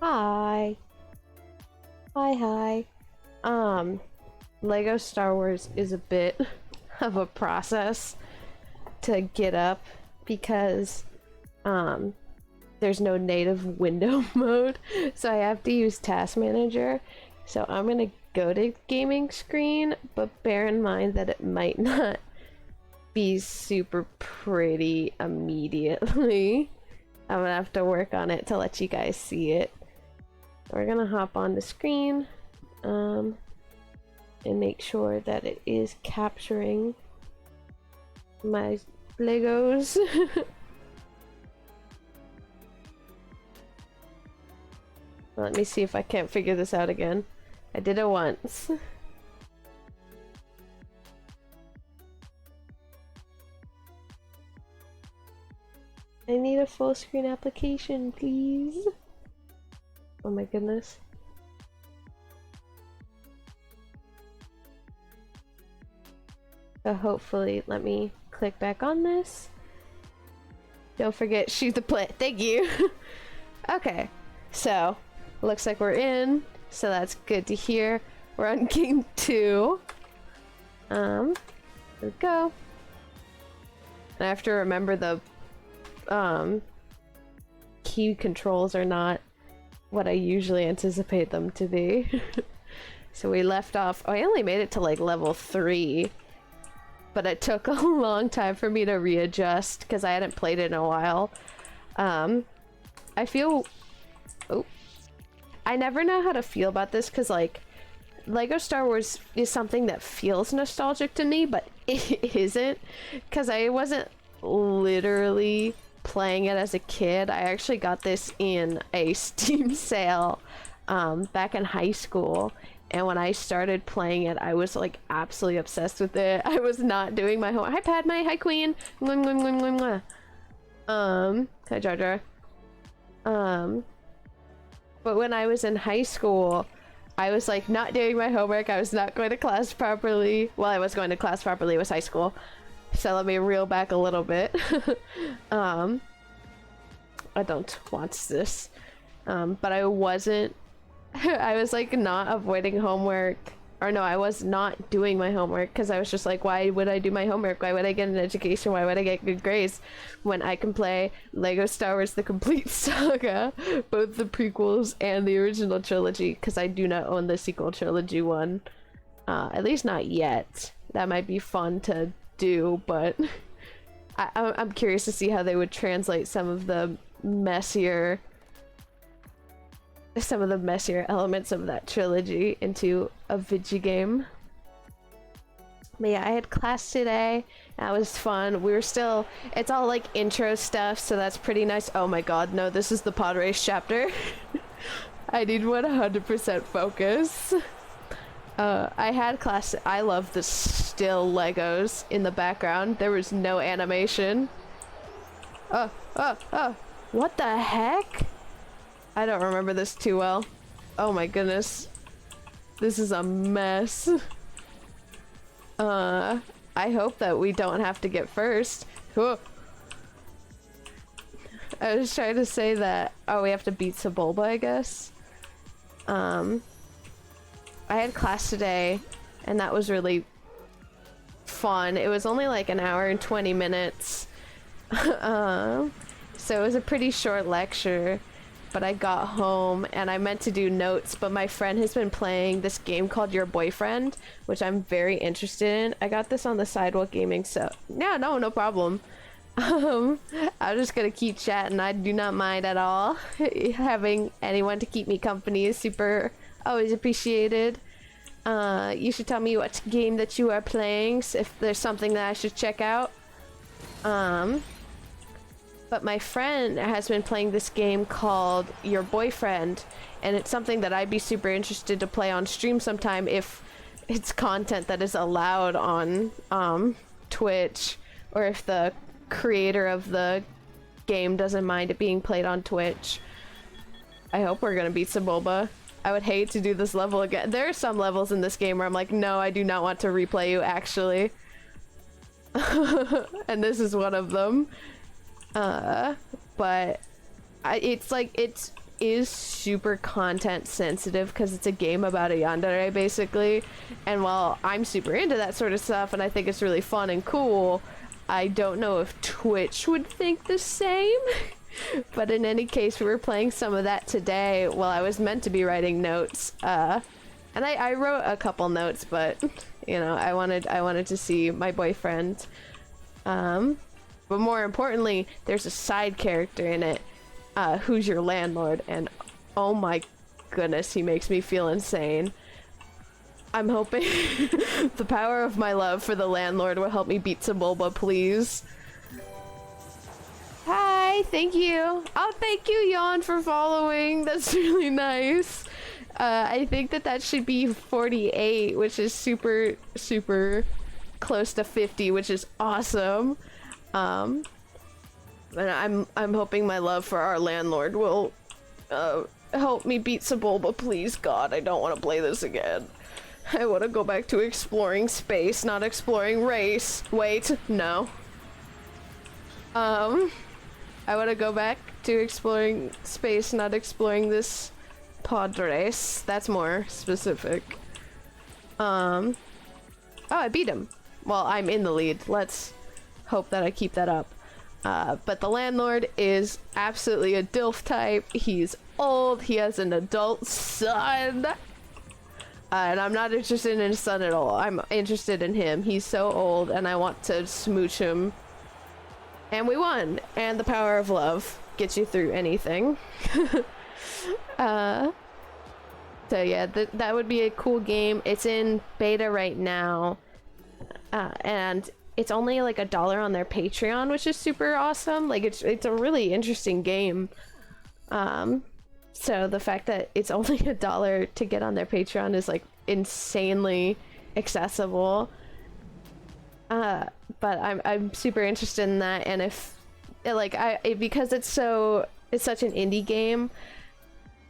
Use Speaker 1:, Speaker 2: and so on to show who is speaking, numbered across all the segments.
Speaker 1: Hi. Hi. Lego Star Wars is a bit of a process to get up because, there's no native window mode, so I have to use Task Manager. So I'm gonna go to gaming screen, but bear in mind that it might not be super pretty immediately. I'm gonna have to work on it to let you guys see it. We're gonna hop on the screen and make sure that it is capturing my Legos. Let me see if I can't figure this out again. I did it once. I need a full screen application, please. Oh my goodness. So hopefully, let me click back on this. Don't forget, shoot the play. Thank you. Okay, so looks like we're in, so that's good to hear. We're on game 2. Here we go. And I have to remember the key controls are not what I usually anticipate them to be. So we left off. Oh, I only made it to like level 3, but it took a long time for me to readjust because I hadn't played it in a while. I feel, oh, I never know how to feel about this because like Lego Star Wars is something that feels nostalgic to me, but it isn't, because I wasn't literally playing it as a kid. I actually got this in a Steam sale back in high school, and when I started playing it, I was like absolutely obsessed with it. I was not doing my homework. Hi Padme, hi Queen. Hi Jar Jar. But when I was in high school, I was like not doing my homework. I was not going to class properly. Well, I was going to class properly. It was high school. So let me reel back a little bit. I don't want this. But I wasn't, I was like not avoiding homework. Or no, I was not doing my homework because I was just like, why would I do my homework? Why would I get an education? Why would I get good grades when I can play Lego Star Wars The Complete Saga, both the prequels and the original trilogy, because I do not own the sequel trilogy one. At least not yet. That might be fun to do, but I'm curious to see how they would translate some of the messier elements of that trilogy into a video game. But yeah, I had class today. That was fun. We were still, it's all like intro stuff, so that's pretty nice. Oh my god, no, this is the pod race chapter. I need 100% focus. I had class. I love the still Legos in the background. There was no animation. What the heck? I don't remember this too well. Oh my goodness. This is a mess. I hope that we don't have to get first. Whoa. I was trying to say that, oh, we have to beat Sebulba, I guess. I had class today, and that was really fun. It was only like an hour and 20 minutes. So it was a pretty short lecture. But I got home and I meant to do notes, but my friend has been playing this game called Your Boyfriend, which I'm very interested in. I got this on the sidewalk gaming, so yeah, no problem. I'm just gonna keep chatting. I do not mind at all. Having anyone to keep me company is super, always appreciated. You should tell me what game that you are playing, so if there's something that I should check out. But my friend has been playing this game called Your Boyfriend, and it's something that I'd be super interested to play on stream sometime if it's content that is allowed on Twitch, or if the creator of the game doesn't mind it being played on Twitch. I hope we're gonna beat Sebulba. I would hate to do this level again. There are some levels in this game where I'm like, no, I do not want to replay you, actually. And this is one of them. But it's like, it's is super content sensitive because it's a game about a yandere basically, and while I'm super into that sort of stuff and I think it's really fun and cool, I don't know if Twitch would think the same. But in any case, we were playing some of that today while I was meant to be writing notes, and I wrote a couple notes, but you know, I wanted to see my boyfriend. But more importantly, there's a side character in it, who's your landlord, and oh my goodness, he makes me feel insane. I'm hoping the power of my love for the landlord will help me beat Sebulba, please. Hi, thank you. Oh, thank you, Yawn, for following. That's really nice. I think that should be 48, which is super, super close to 50, which is awesome. And I'm hoping my love for our landlord will help me beat Sebulba, please. God, I don't want to play this again. I want to go back to exploring space, not exploring race. Wait, no. I want to go back to exploring space, not exploring this pod race. That's more specific. Oh, I beat him. Well, I'm in the lead. Let's hope that I keep that up. But the landlord is absolutely a DILF type. He's old. He has an adult son. And I'm not interested in his son at all. I'm interested in him. He's so old and I want to smooch him. And we won. And the power of love gets you through anything. So yeah, that would be a cool game. It's in beta right now. And it's only like $1 on their Patreon, which is super awesome. Like it's a really interesting game. So the fact that it's only $1 to get on their Patreon is like insanely accessible. But I'm super interested in that, and if like because it's such an indie game,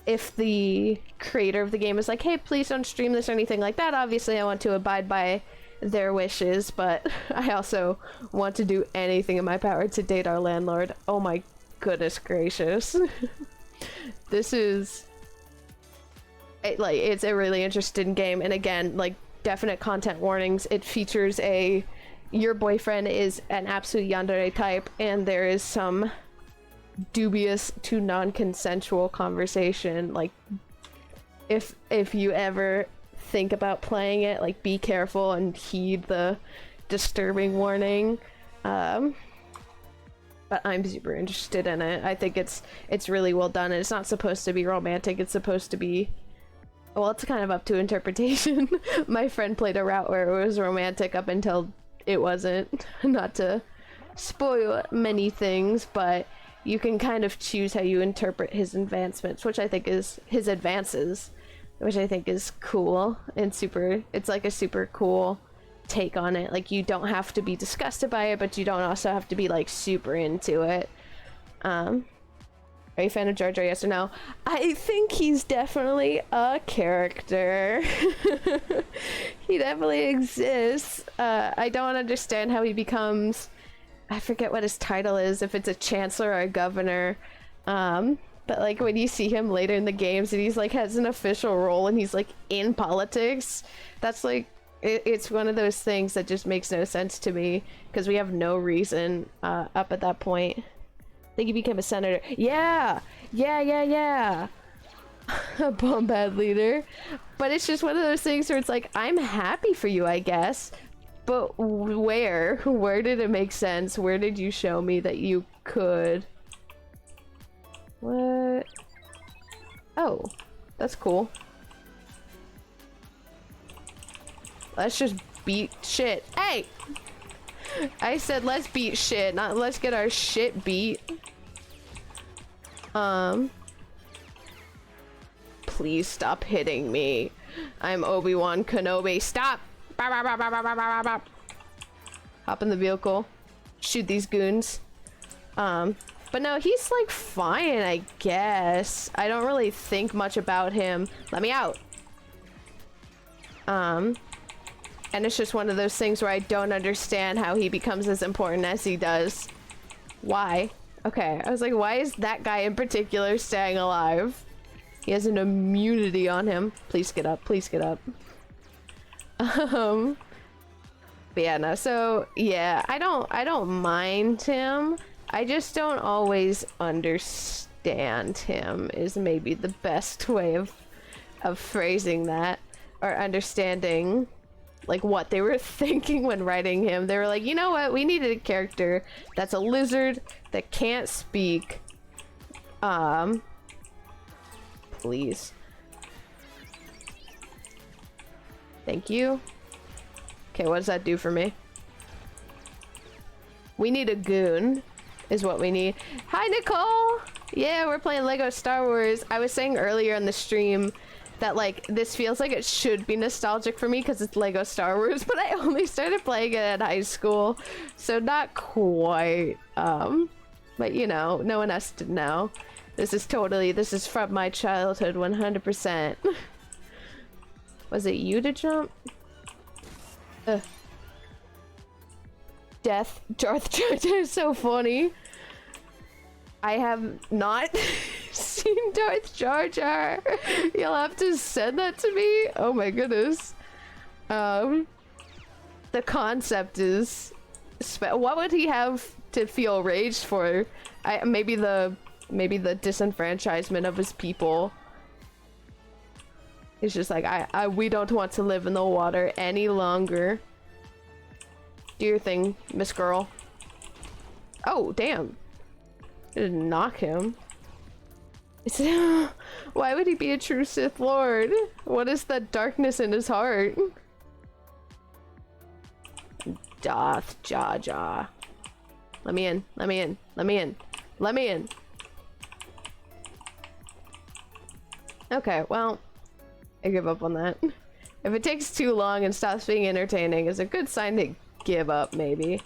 Speaker 1: if the creator of the game is like, hey, please don't stream this or anything like that, obviously I want to abide by their wishes, but I also want to do anything in my power to date our landlord. Oh my goodness gracious. This is it's a really interesting game, and again, like, definite content warnings. It features your boyfriend is an absolute yandere type, and there is some dubious to non-consensual conversation. Like, if you ever think about playing it, like, be careful and heed the disturbing warning. But I'm super interested in it. I think it's really well done, and it's not supposed to be romantic. It's supposed to be, well, it's kind of up to interpretation. My friend played a route where it was romantic up until it wasn't. Not to spoil many things, but you can kind of choose how you interpret his advancements, which I think is his advances, which I think is cool and super. It's like a super cool take on it. Like, you don't have to be disgusted by it, but you don't also have to be like super into it. Are you a fan of Jar Jar, yes or no? I think he's definitely a character. He definitely exists. I don't understand how he becomes, I forget what his title is, if it's a chancellor or a governor. But like when you see him later in the games and he's like has an official role and he's like in politics, that's like, it's one of those things that just makes no sense to me, because we have no reason up at that point. I think he became a senator. Yeah! A bombad leader. But it's just one of those things where it's like, I'm happy for you, I guess. But where? Where did it make sense? Where did you show me that you could? What? Oh, that's cool. Let's just beat shit. Hey! I said let's beat shit, not let's get our shit beat. Please stop hitting me. I'm Obi-Wan Kenobi. Stop! Hop in the vehicle. Shoot these goons. But no, he's like fine, I guess. I don't really think much about him. Let me out. And it's just one of those things where I don't understand how he becomes as important as he does. Why? Okay, I was like, why is that guy in particular staying alive? He has an immunity on him. Please get up, please get up. But yeah, no, so yeah, I don't mind him. I just don't always understand him is maybe the best way of phrasing that, or understanding like what they were thinking when writing him. They were like, you know what, we needed a character that's a lizard that can't speak. Please. Thank you. Okay, what does that do for me? We need a goon, is what we need. Hi, Nicole! Yeah, we're playing Lego Star Wars. I was saying earlier in the stream that, like, this feels like it should be nostalgic for me because it's Lego Star Wars, but I only started playing it in high school, so not quite. But, you know, no one has to know. This is from my childhood, 100%. Was it you to jump? Death. Darth Jar Jar is so funny. I have not seen Darth Jar Jar. You'll have to send that to me. Oh my goodness. The concept is... what would he have to feel raged for? Maybe the disenfranchisement of his people. It's just like, we don't want to live in the water any longer. Do your thing, Miss Girl. Oh, damn. Didn't knock him. Why would he be a true Sith Lord? What is the darkness in his heart? Darth Jar Jar. Let me in, let me in, let me in, let me in. Okay, well, I give up on that. If it takes too long and stops being entertaining, is a good sign to give up, maybe.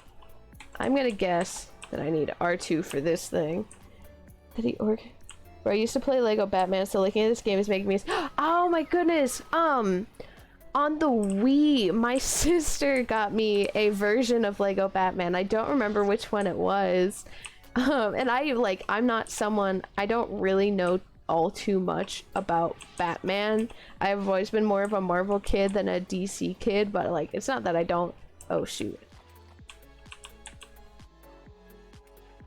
Speaker 1: I'm gonna guess that I need R2 for this thing. Bro, I used to play Lego Batman, so looking at this game is making me... Oh my goodness! On the Wii, my sister got me a version of Lego Batman. I don't remember which one it was. And I'm not someone... I don't really know all too much about Batman. I've always been more of a Marvel kid than a DC kid, but like, it's not that I don't... Oh shoot.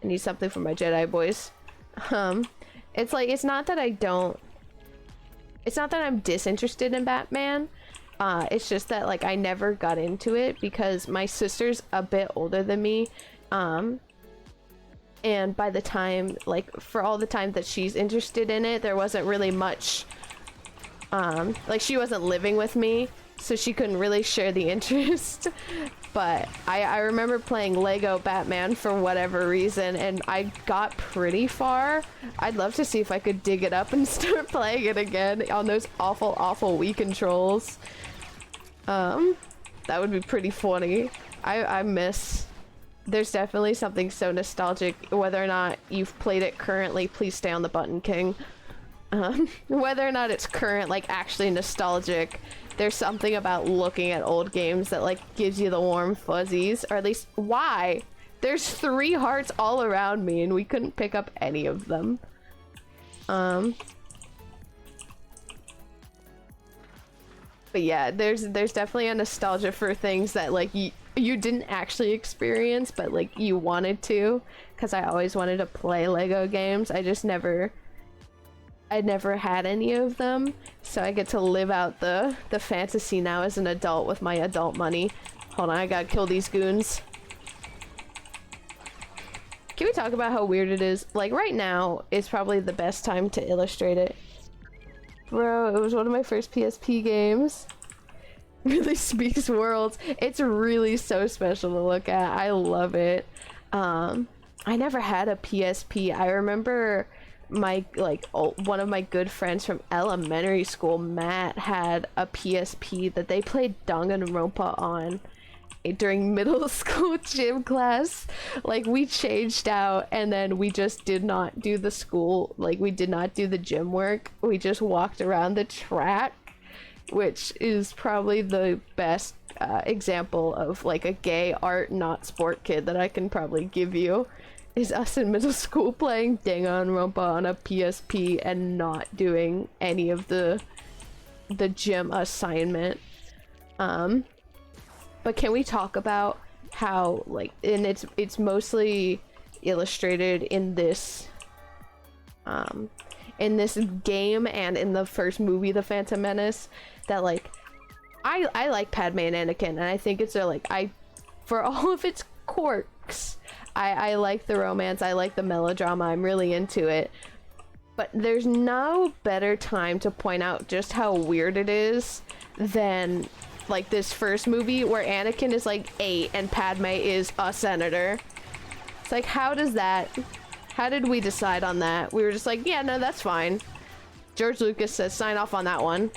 Speaker 1: I need something for my Jedi boys. It's like, it's not that I don't... It's not that I'm disinterested in Batman. It's just that like I never got into it because my sister's a bit older than me. And by the time, like, for all the time that she's interested in it, there wasn't really much, like, she wasn't living with me, so she couldn't really share the interest. But I remember playing Lego Batman for whatever reason, and I got pretty far. I'd love to see if I could dig it up and start playing it again on those awful, awful Wii controls. That would be pretty funny. I miss... There's definitely something so nostalgic. Whether or not you've played it currently, please stay on the button, King. Whether or not it's current, like actually nostalgic, there's something about looking at old games that like gives you the warm fuzzies, or at least why? There's 3 hearts all around me and we couldn't pick up any of them. But yeah, there's definitely a nostalgia for things that like you didn't actually experience, but like you wanted to, because I always wanted to play Lego games. I never had any of them, so I get to live out the fantasy now as an adult with my adult money. Hold on, I gotta kill these goons. Can we talk about how weird it is? Like right now is probably the best time to illustrate it. Bro, it was one of my first PSP games. Really speaks worlds. It's really so special to look at. I love it. I never had a PSP. I remember my one of my good friends from elementary school, Matt, had a PSP that they played Danganronpa on during middle school gym class. Like we changed out and then we just did not do the school, like we did not do the gym work. We just walked around the track, which is probably the best example of like a gay art not sport kid that I can probably give you. is us in middle school playing Danganronpa on a PSP and not doing any of the gym assignment. But can we talk about how, like, and it's mostly illustrated in this game and in the first movie, The Phantom Menace, that like I like Padme and Anakin, and I think it's for all of its quirks, I like the romance, I like the melodrama, I'm really into it. But there's no better time to point out just how weird it is than like this first movie where Anakin is like 8 and Padme is a senator. It's like, how did we decide on that? We were just like, yeah, no, that's fine. George Lucas says sign off on that one.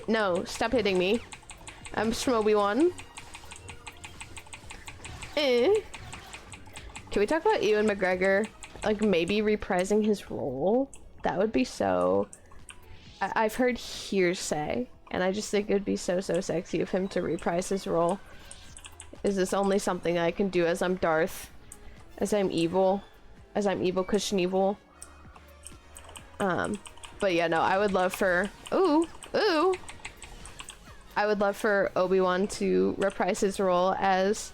Speaker 1: No, stop hitting me. I'm Obi-Wan. Can we talk about Ewan McGregor, like, maybe reprising his role? That would be so... I've heard hearsay, and I just think it would be so sexy of him to reprise his role. Is this only something I can do as I'm Darth? As I'm evil? As I'm evil Knievel? But yeah, no, I would love for... Ooh! I would love for Obi-Wan to reprise his role as...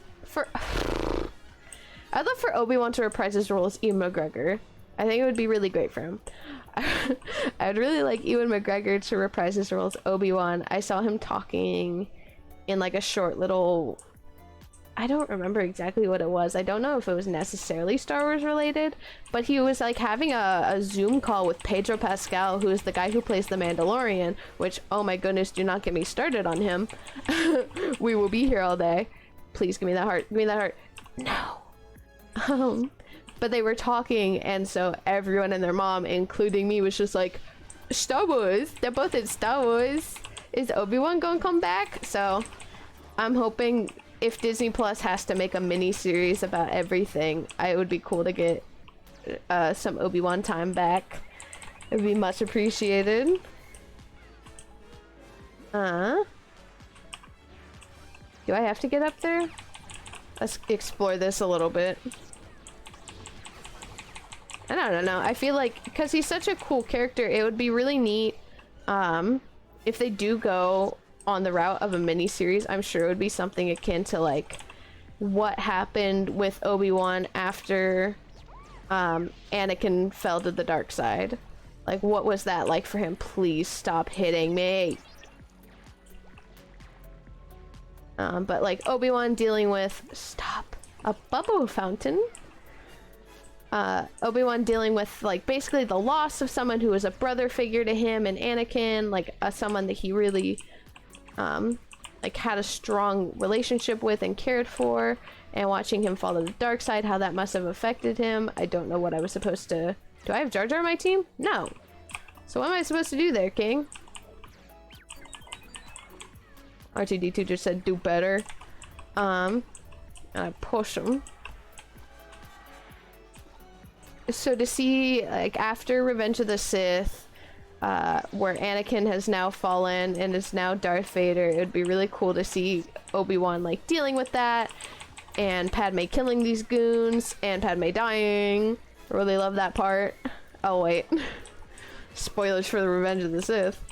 Speaker 1: I'd love for Obi-Wan to reprise his role as Ewan McGregor. I think it would be really great for him. I'd really like Ewan McGregor to reprise his role as Obi-Wan. I saw him talking in like a short little... I don't remember exactly what it was. I don't know if it was necessarily Star Wars related, but he was like having a Zoom call with Pedro Pascal, who is the guy who plays the Mandalorian, which, oh my goodness, do not get me started on him. We will be here all day. Please give me that heart. Give me that heart. No. But they were talking, and so everyone and their mom, including me, was just like, Star Wars. They're both in Star Wars. Is Obi-Wan gonna come back? So I'm hoping if Disney Plus has to make a mini series about everything, it would be cool to get some Obi-Wan time back. It would be much appreciated. Do I have to get up there? Let's explore this a little bit. I don't know. I feel like, because he's such a cool character, it would be really neat if they do go on the route of a mini-series. I'm sure it would be something akin to like what happened with Obi-Wan after Anakin fell to the dark side. Like, what was that like for him? Please stop hitting me. But like Obi-Wan dealing with a bubble fountain. Obi-Wan dealing with like basically the loss of someone who was a brother figure to him, and Anakin like someone that he really like had a strong relationship with and cared for, and watching him fall to the dark side, how that must have affected him. I don't know what I was supposed to... Do I have Jar Jar on my team? No. So what am I supposed to do there, King? R2-D2 just said do better. And I push him. So to see, like, after Revenge of the Sith, where Anakin has now fallen and is now Darth Vader, it would be really cool to see Obi-Wan, like, dealing with that, and Padme killing these goons, and Padme dying. I really love that part. Oh, wait. Spoilers for the Revenge of the Sith.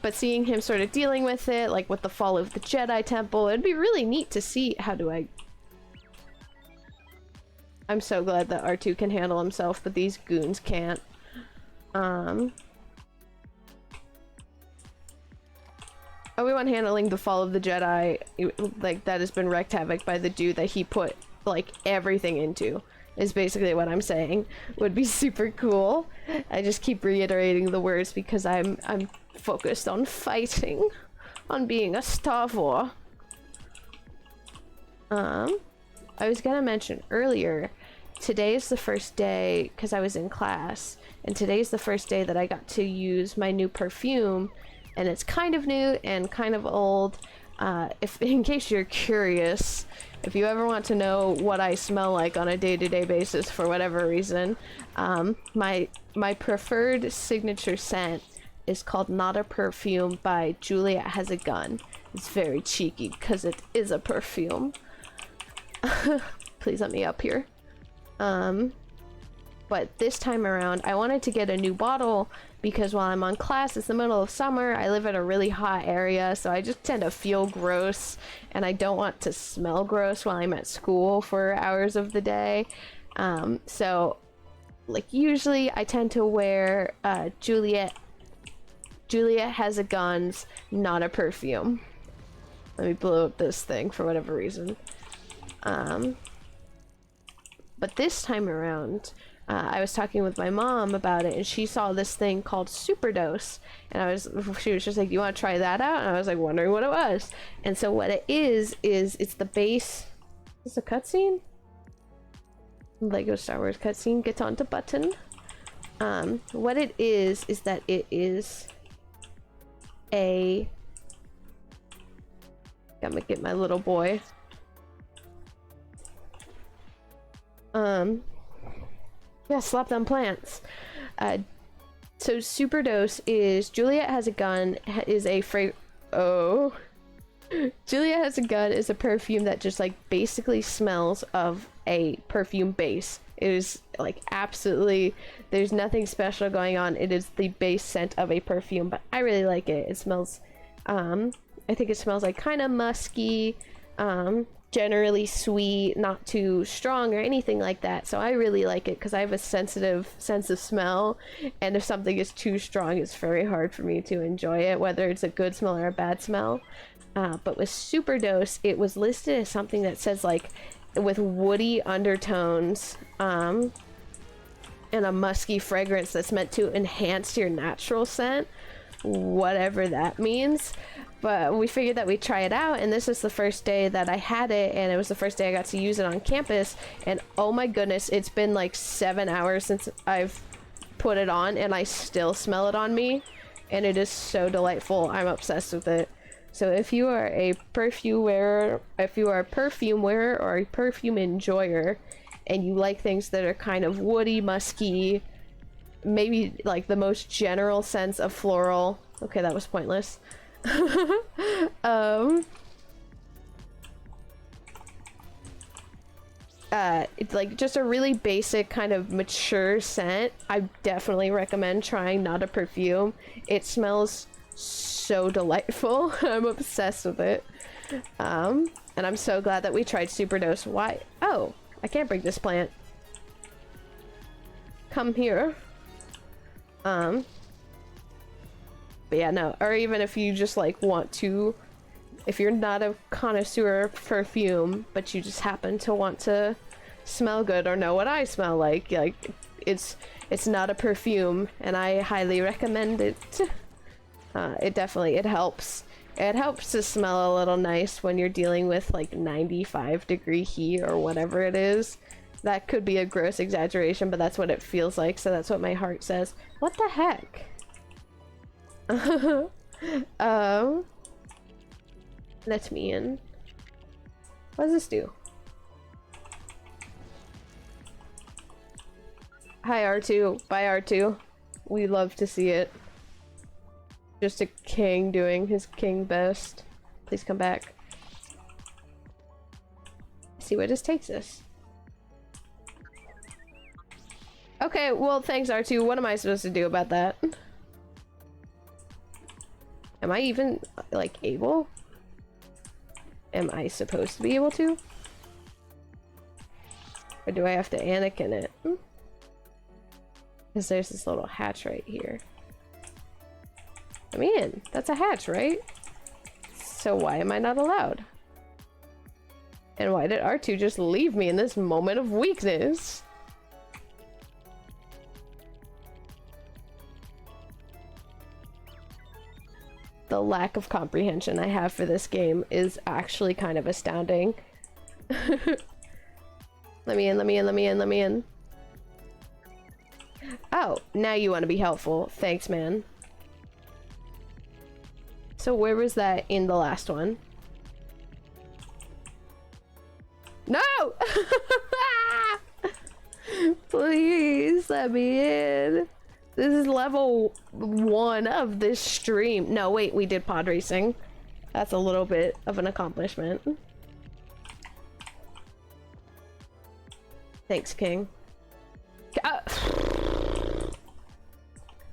Speaker 1: But seeing him sort of dealing with it, like with the fall of the Jedi Temple, it'd be really neat to see. How do I... I'm so glad that R2 can handle himself, but these goons can't. Obi-Wan handling the fall of the Jedi, like, that has been wreaked havoc by the dude that he put, like, everything into, is basically what I'm saying. Would be super cool. I just keep reiterating the words because I'm focused on fighting, on being a Star Wars. I was gonna mention earlier, today is the first day, because I was in class, and today's the first day that I got to use my new perfume, and it's kind of new and kind of old. In case you're curious, if you ever want to know what I smell like on a day-to-day basis for whatever reason, my preferred signature scent is called Not a Perfume by Juliet Has a Gun. It's very cheeky because it is a perfume. Please let me up here. But this time around, I wanted to get a new bottle because while I'm on class, it's the middle of summer, I live in a really hot area, so I just tend to feel gross, and I don't want to smell gross while I'm at school for hours of the day. So, like, usually I tend to wear Juliet Has a Gun's Not a Perfume. Let me blow up this thing for whatever reason. But this time around, I was talking with my mom about it, and she saw this thing called Superdose, and she was just like, "You want to try that out?" And I was like, wondering what it was. And so what it is it's the base. Is this a cutscene? Lego Star Wars cutscene. Get onto button. What it is that it is a. I'm gonna get my little boy. Yeah, slap them plants. So Superdose is Juliet Has a Gun is a Juliet Has a Gun is a perfume that just like basically smells of a perfume base. It is like absolutely, there's nothing special going on. It is the base scent of a perfume, but I really like it. It smells, I think it smells like kind of musky, generally sweet, not too strong or anything like that. So I really like it because I have a sensitive sense of smell, and if something is too strong, it's very hard for me to enjoy it, whether it's a good smell or a bad smell. But with Superdose, it was listed as something that says like with woody undertones and a musky fragrance that's meant to enhance your natural scent, whatever that means. But we figured that we'd try it out, and this is the first day that I had it, and it was the first day I got to use it on campus, and oh my goodness, it's been like 7 hours since I've put it on, and I still smell it on me, and it is so delightful. I'm obsessed with it. So if you are a perfume wearer, or a perfume enjoyer, and you like things that are kind of woody, musky, maybe like the most general sense of floral. Okay, that was pointless. It's like just a really basic kind of mature scent. I definitely recommend trying Not a Perfume. It smells so delightful. I'm obsessed with it. And I'm so glad that we tried Superdose. Why? Oh, I can't break this plant. Come here. But yeah, no, or even if you just like want to, if you're not a connoisseur of perfume, but you just happen to want to smell good or know what I smell like it's Not a Perfume, and I highly recommend it. It helps. It helps to smell a little nice when you're dealing with like 95-degree heat or whatever it is. That could be a gross exaggeration, but that's what it feels like, so that's what my heart says. What the heck? Let me in. What does this do? Hi R2. Bye R2. We love to see it. Just a king doing his king best. Please come back. See where this takes us. Okay, well thanks R2. What am I supposed to do about that? Am I even, like, able? Am I supposed to be able to? Or do I have to Anakin it? Because there's this little hatch right here. I'm in. That's a hatch, right? So why am I not allowed? And why did R2 just leave me in this moment of weakness? The lack of comprehension I have for this game is actually kind of astounding. Let me in, let me in, let me in, let me in. Oh, now you want to be helpful. Thanks, man. So where was that in the last one? No! Please let me in. This is level 1 of this stream. No, wait, we did pod racing. That's a little bit of an accomplishment. Thanks, King.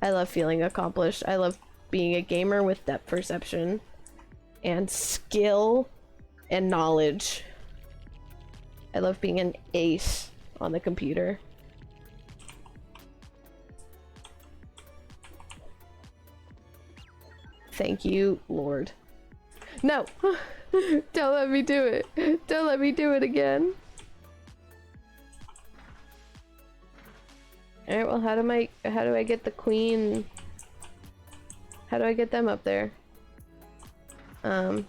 Speaker 1: I love feeling accomplished. I love being a gamer with depth perception and skill and knowledge. I love being an ace on the computer. Thank you, Lord. No! Don't let me do it. Don't let me do it again. Alright, well, how do I get the queen? How do I get them up there? I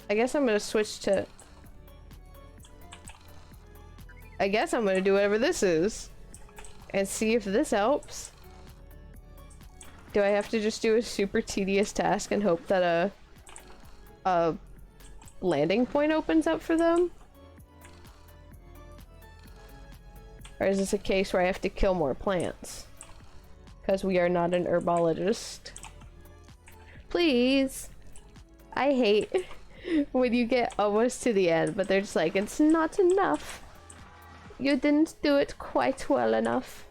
Speaker 1: guess I'm gonna switch to... I guess I'm gonna do whatever this is. And see if this helps. Do I have to just do a super tedious task and hope that a landing point opens up for them? Or is this a case where I have to kill more plants? Because we are not an herbologist. Please! I hate when you get almost to the end, but they're just like, it's not enough. You didn't do it quite well enough.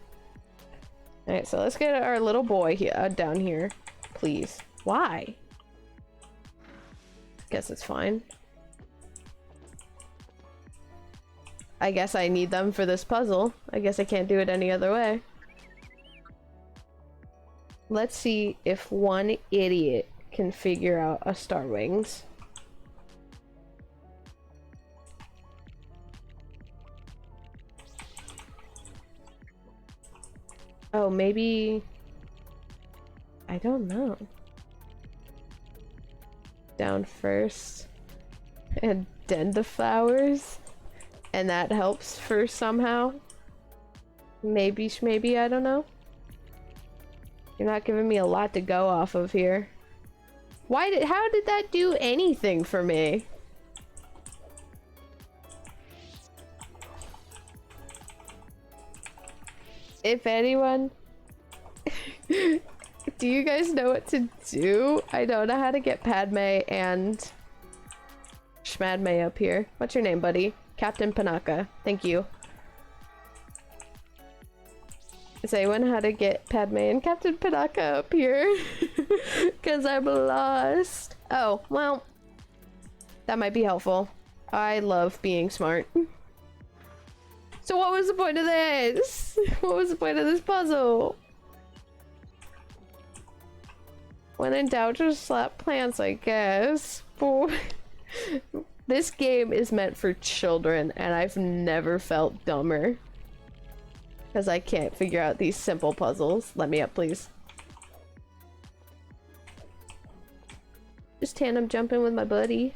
Speaker 1: Alright, so let's get our little boy here, down here. Please. Why? Guess it's fine. I guess I need them for this puzzle. I guess I can't do it any other way. Let's see if one idiot can figure out a Star Wings. Oh, maybe... I don't know. Down first. And then the flowers. And that helps first somehow. Maybe, I don't know. You're not giving me a lot to go off of here. How did that do anything for me? If anyone... Do you guys know what to do? I don't know how to get Padme and Schmadme up here. What's your name, buddy? Captain Panaka. Thank you. Does anyone know how to get Padme and Captain Panaka up here? Because I'm lost. Oh, well. That might be helpful. I love being smart. So what was the point of this? What was the point of this puzzle? When in doubt, just slap plants, I guess. This game is meant for children, and I've never felt dumber. Because I can't figure out these simple puzzles. Let me up, please. Just tandem jumping with my buddy.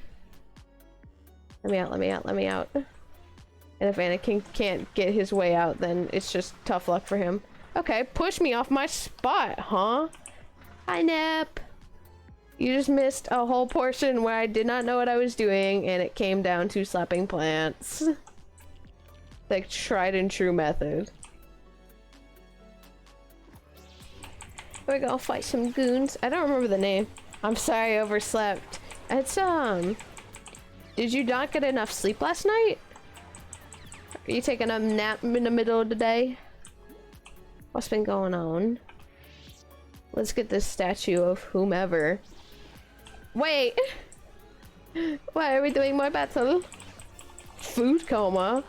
Speaker 1: Let me out, let me out, let me out. And if Anakin can't get his way out, then it's just tough luck for him. Okay, push me off my spot, huh? Hi, Nap. You just missed a whole portion where I did not know what I was doing, and it came down to slapping plants. The tried and true method. We're gonna fight some goons. I don't remember the name. I'm sorry I overslept. It's, did you not get enough sleep last night? Are you taking a nap in the middle of the day? What's been going on? Let's get this statue of whomever. Wait! Why are we doing more battle? Food coma?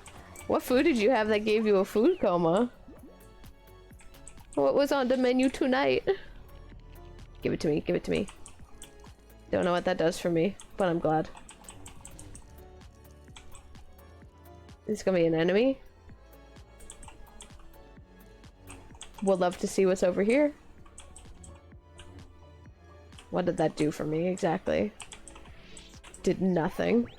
Speaker 1: What food did you have that gave you a food coma? What was on the menu tonight? Give it to me, give it to me. Don't know what that does for me, but I'm glad. Is this gonna be an enemy? Would love to see what's over here. What did that do for me exactly? Did nothing.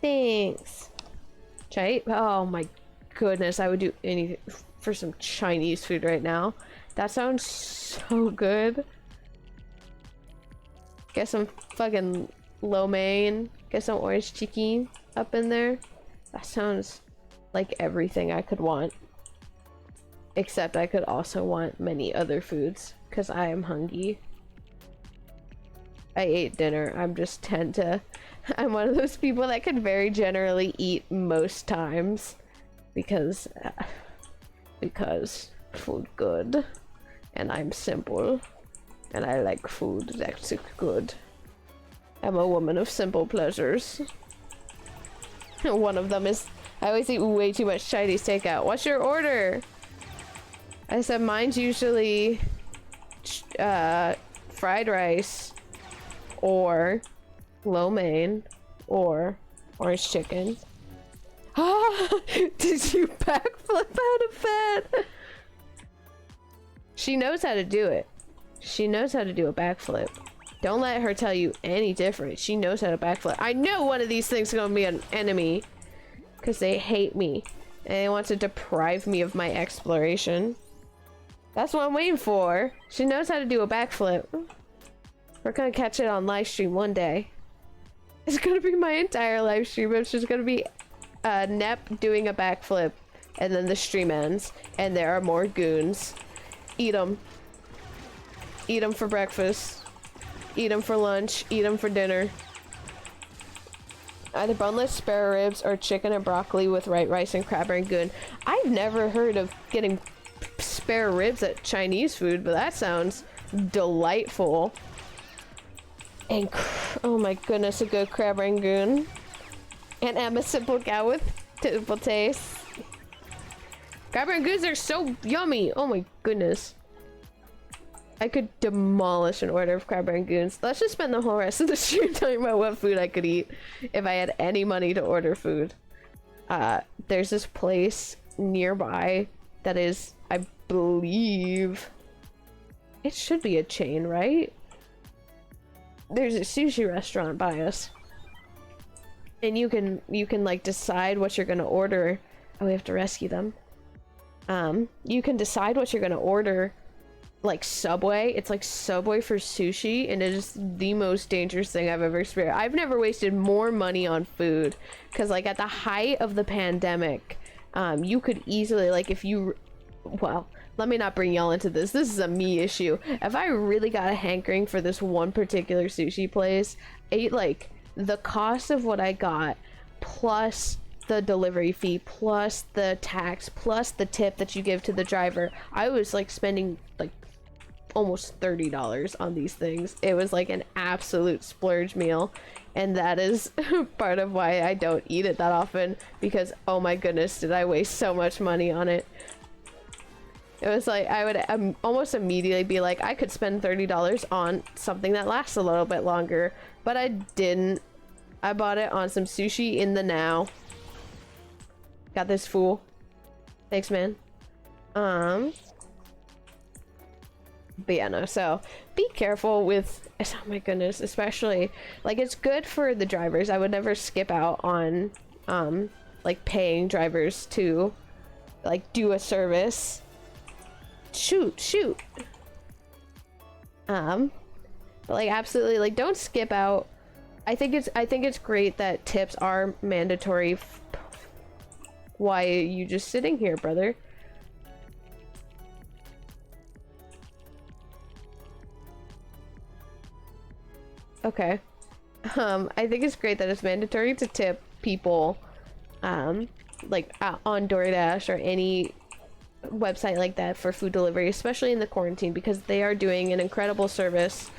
Speaker 1: Thanks. Oh my goodness, I would do anything for some Chinese food right now. That sounds so good. Get some fucking lo mein. Get some orange chicken up in there. That sounds like everything I could want. Except I could also want many other foods, because I am hungry. I ate dinner. I'm just tend to... I'm one of those people that can very generally eat most times. Because food good. And I'm simple. And I like food that's good. I'm a woman of simple pleasures. One of them is... I always eat way too much Chinese takeout. What's your order? I said mine's usually... fried rice. Or... lo mein. Or... orange chicken. Ah! Did you backflip out of bed? She knows how to do it. She knows how to do a backflip. Don't let her tell you any different. She knows how to backflip. I know one of these things is gonna be an enemy. Because they hate me. And they want to deprive me of my exploration. That's what I'm waiting for. She knows how to do a backflip. We're gonna catch it on live stream one day. It's gonna be my entire live stream. It's just gonna be Nep doing a backflip. And then the stream ends. And there are more goons. Eat them. Eat them for breakfast. Eat them for lunch. Eat them for dinner. Either boneless spare ribs or chicken and broccoli with white rice and crab rangoon. I've never heard of getting spare ribs at Chinese food, but that sounds delightful. And oh my goodness, a good crab rangoon. And I'm a simple gal with simple taste. Crab rangoons are so yummy. Oh my goodness. I could demolish an order of crab rangoons. Let's just spend the whole rest of the stream talking about what food I could eat if I had any money to order food. There's this place nearby that is, I believe, it should be a chain, right? There's a sushi restaurant by us. And you can like decide what you're gonna order. Oh, we have to rescue them. You can decide what you're gonna order. Like Subway. It's like Subway for sushi, and it is the most dangerous thing I've ever experienced. I've never wasted more money on food, because like at the height of the pandemic, you could easily, like, if you, well, let me not bring y'all into this. This is a me issue. If I really got a hankering for this one particular sushi place, I ate like the cost of what I got plus the delivery fee plus the tax plus the tip that you give to the driver. I was like spending like almost $30 on these things. It was like an absolute splurge meal, and that is part of why I don't eat it that often, because oh my goodness, did I waste so much money on it. It was like I would almost immediately be like, I could spend $30 on something that lasts a little bit longer, but I didn't. I bought it on some sushi in the now. Got this fool. Thanks, man. But yeah, no, so be careful with, oh my goodness, especially, like, it's good for the drivers. I would never skip out on, like, paying drivers to, like, do a service. Shoot. But, like, absolutely, like, don't skip out. I think it's great that tips are mandatory. Why are you just sitting here, brother? Okay. I think it's great that it's mandatory to tip people, like on DoorDash or any website like that for food delivery, especially in the quarantine, because they are doing an incredible service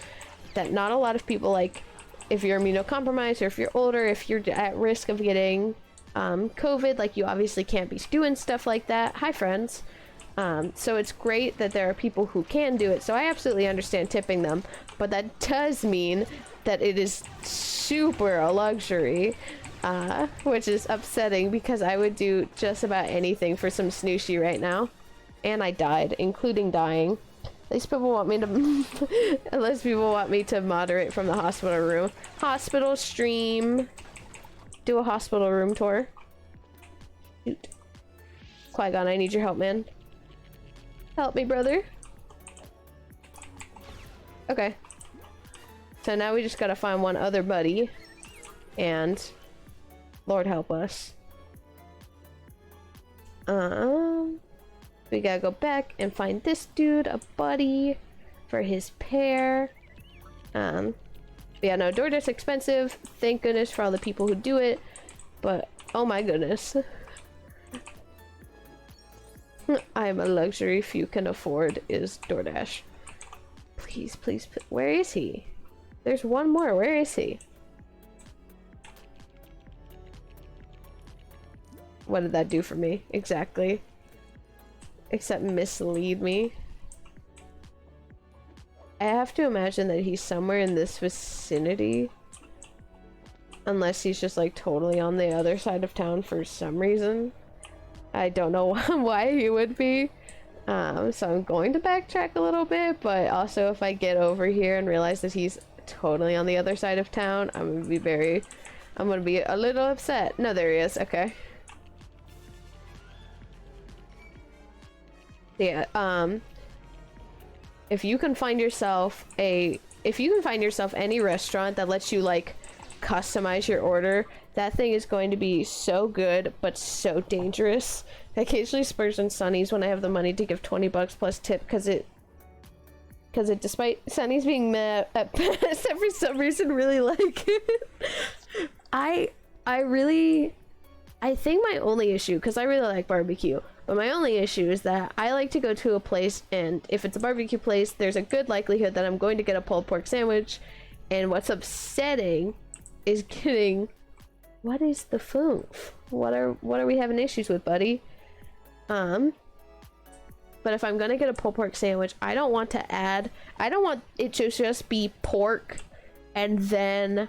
Speaker 1: that not a lot of people, like, if you're immunocompromised or if you're older, if you're at risk of getting COVID, like, you obviously can't be doing stuff like that. Hi, friends. So it's great that there are people who can do it, so I absolutely understand tipping them, but that does mean that it is super a luxury, which is upsetting, because I would do just about anything for some snooshi right now. And I died, including dying. At least people want me to unless people want me to moderate from the hospital room. Hospital stream. Do a hospital room tour. Shoot. Qui-Gon, I need your help, man. Help me, brother. Okay. So now we just gotta find one other buddy. And Lord help us. We gotta go back and find this dude a buddy for his pair. Yeah, no, DoorDash expensive. Thank goodness for all the people who do it. But, oh my goodness. I am a luxury few can afford is DoorDash. Please, please, where is he? There's one more, where is he? What did that do for me? Exactly. Except mislead me. I have to imagine that he's somewhere in this vicinity. Unless he's just like totally on the other side of town for some reason. I don't know why he would be. So I'm going to backtrack a little bit, but also if I get over here and realize that he's totally on the other side of town, I'm gonna be a little upset. No, there he is, okay. Yeah, if you can find yourself any restaurant that lets you like customize your order, that thing is going to be so good but so dangerous. I occasionally splurge on Sunny's when I have the money to give 20 bucks plus tip because it despite Sunny's being mad at best, I for some reason really like it. I think my only issue, because I really like barbecue, but my only issue is that I like to go to a place, and if it's a barbecue place, there's a good likelihood that I'm going to get a pulled pork sandwich. And what's upsetting is getting... What is the foof? What are we having issues with, buddy? But if I'm gonna get a pulled pork sandwich, I don't want it to just be pork and then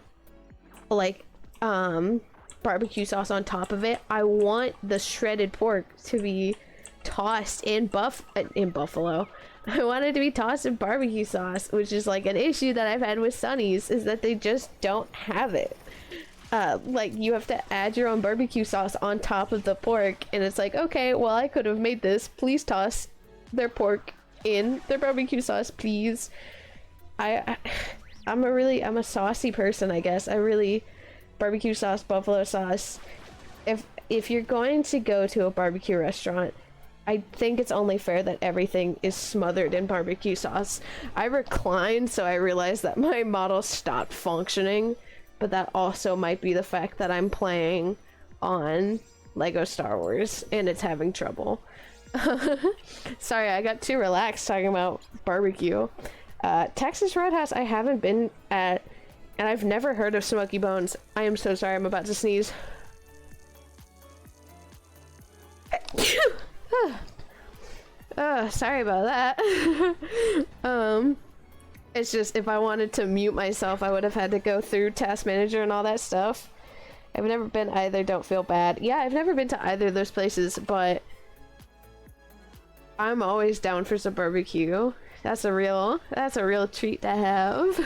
Speaker 1: like barbecue sauce on top of it. I want the shredded pork to be tossed in buffalo. I want it to be tossed in barbecue sauce, which is like an issue that I've had with Sunny's, is that they just don't have it. Like you have to add your own barbecue sauce on top of the pork, and it's like, okay, well, I could have made this. Please toss their pork in their barbecue sauce, please. I'm a saucy person, I guess. Barbecue sauce, buffalo sauce. If you're going to go to a barbecue restaurant, I think it's only fair that everything is smothered in barbecue sauce. I reclined, so I realized that my model stopped functioning. But that also might be the fact that I'm playing on Lego Star Wars and it's having trouble. Sorry, I got too relaxed talking about barbecue. Texas Roadhouse I haven't been at, and I've never heard of Smoky Bones. I am so sorry, I'm about to sneeze. Sorry about that. It's just, if I wanted to mute myself, I would have had to go through Task Manager and all that stuff. I've never been either, don't feel bad. Yeah, I've never been to either of those places, but I'm always down for some barbecue. That's a real treat to have.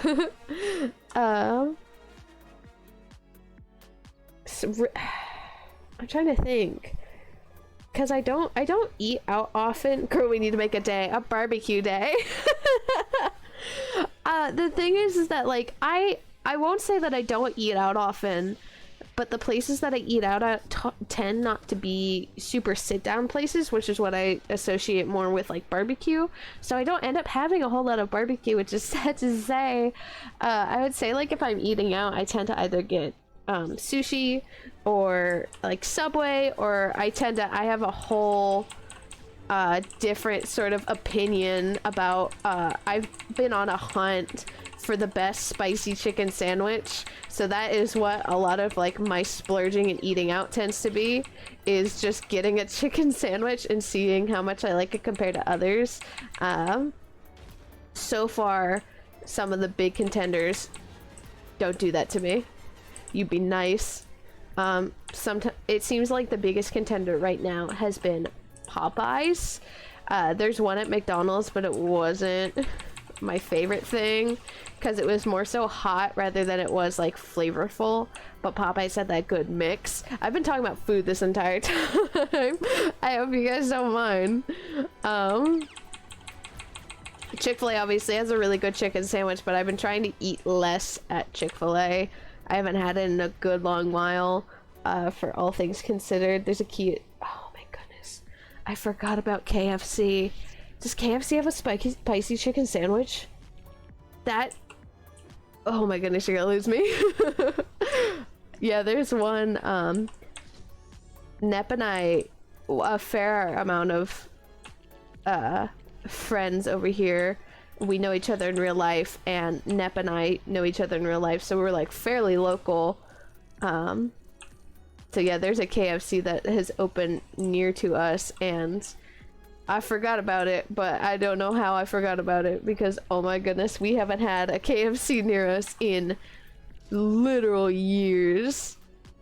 Speaker 1: I'm trying to think. Cause I don't eat out often. Girl, we need to make a barbecue day. The thing is that like I won't say that I don't eat out often, but the places that I eat out at tend not to be super sit down places, which is what I associate more with like barbecue. So I don't end up having a whole lot of barbecue, which is sad to say. I would say like if I'm eating out, I tend to either get sushi or like Subway, or I have a whole different sort of opinion about I've been on a hunt for the best spicy chicken sandwich, so that is what a lot of like my splurging and eating out tends to be, is just getting a chicken sandwich and seeing how much I like it compared to others. So far some of the big contenders don't do that to me. You'd be nice. Sometimes it seems like the biggest contender right now has been Popeyes. There's one at McDonald's, but it wasn't my favorite thing because it was more so hot rather than it was like flavorful. But Popeyes had that good mix. I've been talking about food this entire time. I hope you guys don't mind. Chick-fil-A obviously has a really good chicken sandwich, but I've been trying to eat less at Chick-fil-A. I haven't had it in a good long while, for all things considered. There's a key. Oh my goodness. I forgot about KFC. Does KFC have a spicy chicken sandwich? That Oh my goodness, you're gonna lose me. Yeah, there's one, Nep and I, a fair amount of, friends over here. We know each other in real life, and Nep and I know each other in real life, so we're like fairly local. So yeah, there's a KFC that has opened near to us, and I forgot about it, but I don't know how I forgot about it because, oh my goodness, we haven't had a KFC near us in literal years.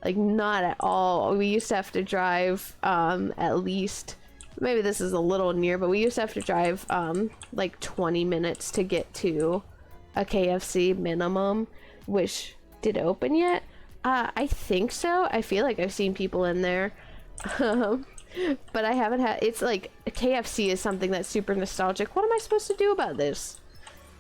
Speaker 1: Like, not at all. We used to have to drive, at least, maybe this is a little near, but we used to have to drive, like 20 minutes to get to a KFC minimum, which, did it open yet? I think so. I feel like I've seen people in there. But I haven't had, it's like, KFC is something that's super nostalgic. What am I supposed to do about this?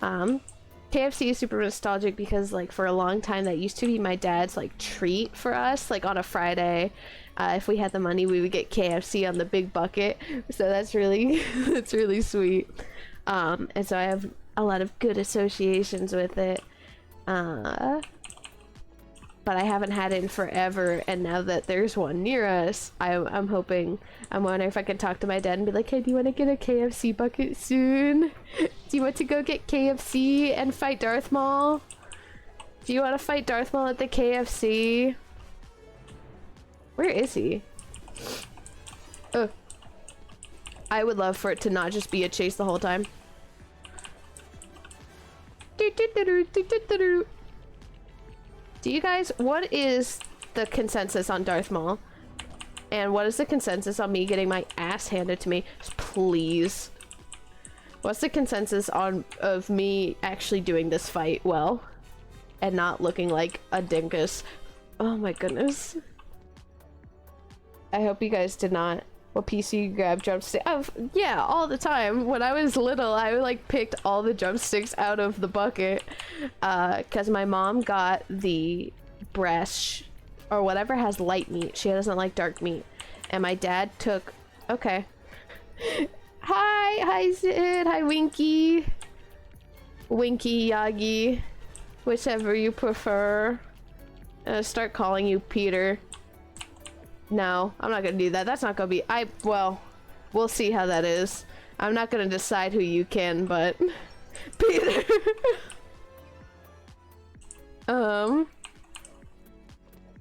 Speaker 1: KFC is super nostalgic because, like, for a long time that used to be my dad's, like, treat for us. Like, on a Friday, if we had the money, we would get KFC on the big bucket. So that's really, that's really sweet. And so I have a lot of good associations with it. But I haven't had it in forever, and now that there's one near us, I'm hoping, I'm wondering if I can talk to my dad and be like, hey, do you want to get a KFC bucket soon? Do you want to go get KFC and fight Darth Maul? Do you want to fight Darth Maul at the KFC? Where is he? Oh. I would love for it to not just be a chase the whole time. Do you guys, what is the consensus on Darth Maul? And what is the consensus on me getting my ass handed to me? Please. What's the consensus on of me actually doing this fight well? And not looking like a dinkus? Oh my goodness. I hope you guys did not. What PC you grab drumstick? Oh, yeah, all the time. When I was little, I like picked all the drumsticks out of the bucket, cause my mom got the breast or whatever has light meat. She doesn't like dark meat, and my dad took. Okay. Hi Sid. Hi Winky. Winky Yagi, whichever you prefer. Start calling you Peter. No, I'm not gonna do that. That's not gonna be- well, we'll see how that is. I'm not gonna decide who you can, but... Peter!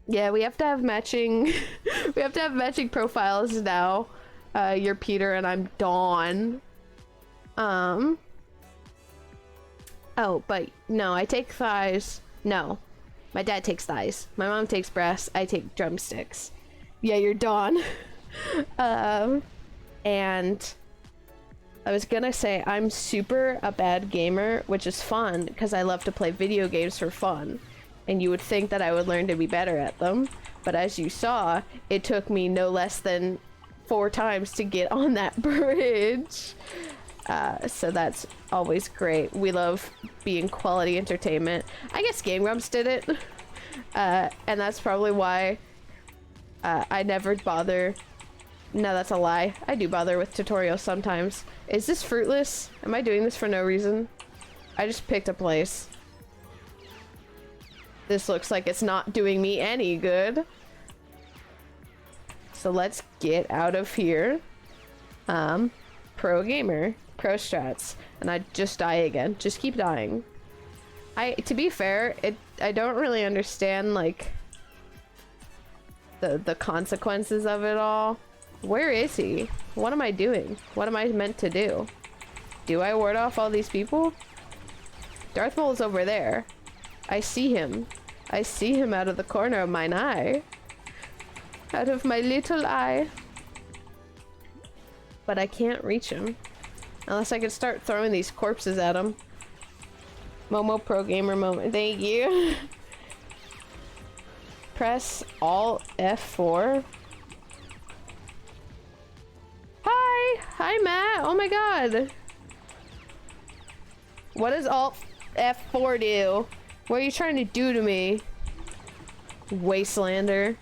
Speaker 1: Yeah, we have to have matching... we have to have matching profiles now. You're Peter and I'm Dawn. Oh, but no, I take thighs. No. My dad takes thighs. My mom takes breasts. I take drumsticks. Yeah, you're Dawn. And I was gonna say I'm super a bad gamer, which is fun because I love to play video games for fun. And you would think that I would learn to be better at them. But as you saw, it took me no less than 4 times to get on that bridge. So that's always great. We love being quality entertainment. I guess Game Grumps did it. And that's probably why I never bother. No, that's a lie. I do bother with tutorials sometimes. Is this fruitless? Am I doing this for no reason? I just picked a place. This looks like it's not doing me any good. So let's get out of here. Pro gamer. Pro strats. And I just die again. Just keep dying. To be fair, I don't really understand, like... the consequences of it all. Where is he? What am I doing? What am I meant to do? Do I ward off all these people? Darth Maul is over there. I see him. I see him out of the corner of mine eye. Out of my little eye. But I can't reach him. Unless I could start throwing these corpses at him. Momo Pro Gamer moment. Thank you. Press Alt F4. Hi! Hi, Matt! Oh my god! What does Alt F4 do? What are you trying to do to me? Wastelander.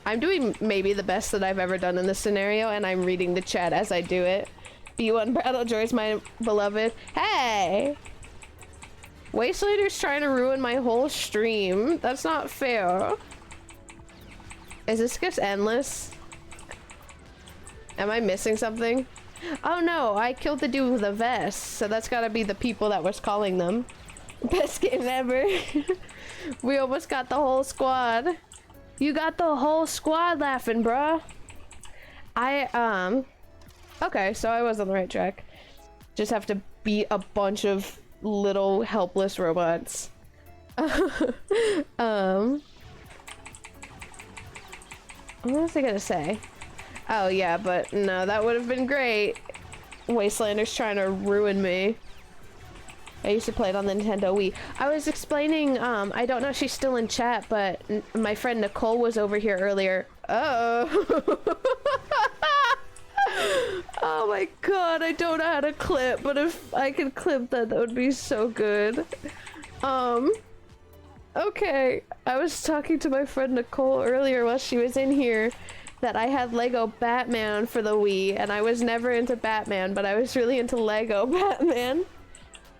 Speaker 1: I'm doing maybe the best that I've ever done in this scenario, and I'm reading the chat as I do it. B1 Battle Joy's my beloved. Hey! Wastelander's trying to ruin my whole stream. That's not fair. Is this just endless? Am I missing something? Oh no, I killed the dude with a vest, so that's gotta be the people that was calling them. Best game ever. We almost got the whole squad. You got the whole squad laughing, bruh. Okay, so I was on the right track. Just have to beat a bunch of little helpless robots. What was I gonna say? Oh yeah, but no, that would have been great. Wastelander's trying to ruin me. I used to play it on the Nintendo Wii. I was explaining, I don't know if she's still in chat, but my friend Nicole was over here earlier. Oh. Oh my god, I don't know how to clip, but if I could clip that, that would be so good. Okay, I was talking to my friend Nicole earlier while she was in here that I had Lego Batman for the Wii, and I was never into Batman, but I was really into Lego Batman.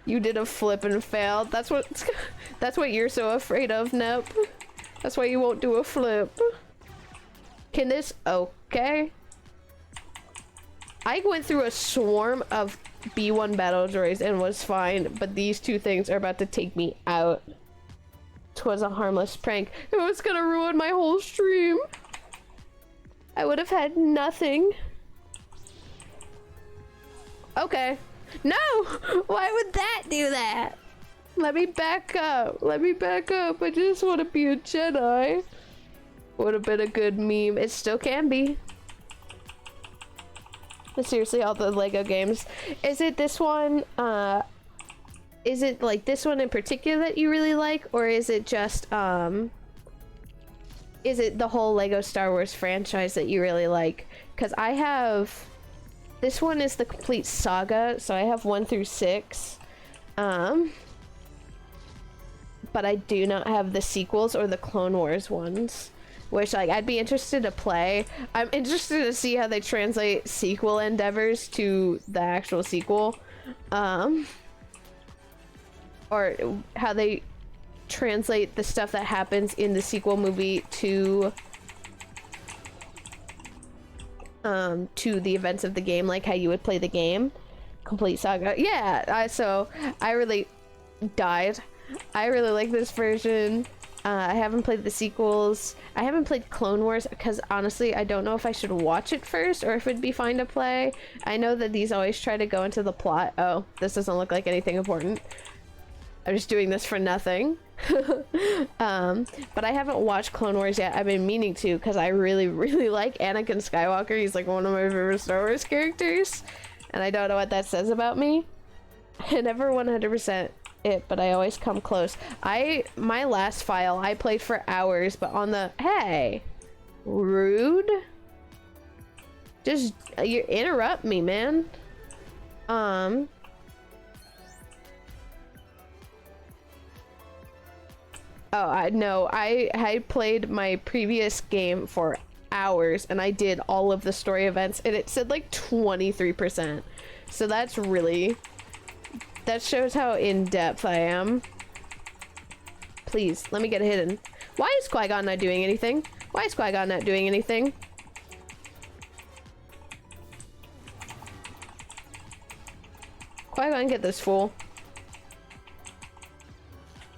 Speaker 1: You did a flip and failed. That's what you're so afraid of, Nep. That's why you won't do a flip. Can this? Okay. I went through a swarm of B1 battle droids and was fine, but these two things are about to take me out. 'Twas a harmless prank. It was gonna ruin my whole stream. I would have had nothing. Okay. No! Why would that do that? Let me back up. Let me back up. I just want to be a Jedi. Would have been a good meme. It still can be. But seriously, all the Lego games. Is it this one, is it like this one in particular that you really like? Or is it just, is it the whole Lego Star Wars franchise that you really like? Because I have, this one is the complete saga, so I have 1 through 6. But I do not have the sequels or the Clone Wars ones. Which, like, I'd be interested to play. I'm interested to see how they translate sequel endeavors to the actual sequel. Or how they translate the stuff that happens in the sequel movie to the events of the game, like how you would play the game. Complete saga. Yeah, so I really died. I really like this version. I haven't played the sequels. I haven't played Clone Wars because honestly I don't know if I should watch it first or if it'd be fine to play. I know that these always try to go into the plot. Oh, this doesn't look like anything important. I'm just doing this for nothing. But I haven't watched Clone Wars yet. I've been meaning to because I really like Anakin Skywalker. He's like one of my favorite Star Wars characters. And I don't know what that says about me. I never 100% it, but I always come close. My last file I played for hours, but on the hey, rude. Just you interrupt me, man. Oh, I know. I played my previous game for hours and I did all of the story events and it said like 23%. So that's really, that shows how in-depth I am. Please, let me get hidden. Why is Qui-Gon not doing anything? Why is Qui-Gon not doing anything? Qui-Gon, get this fool.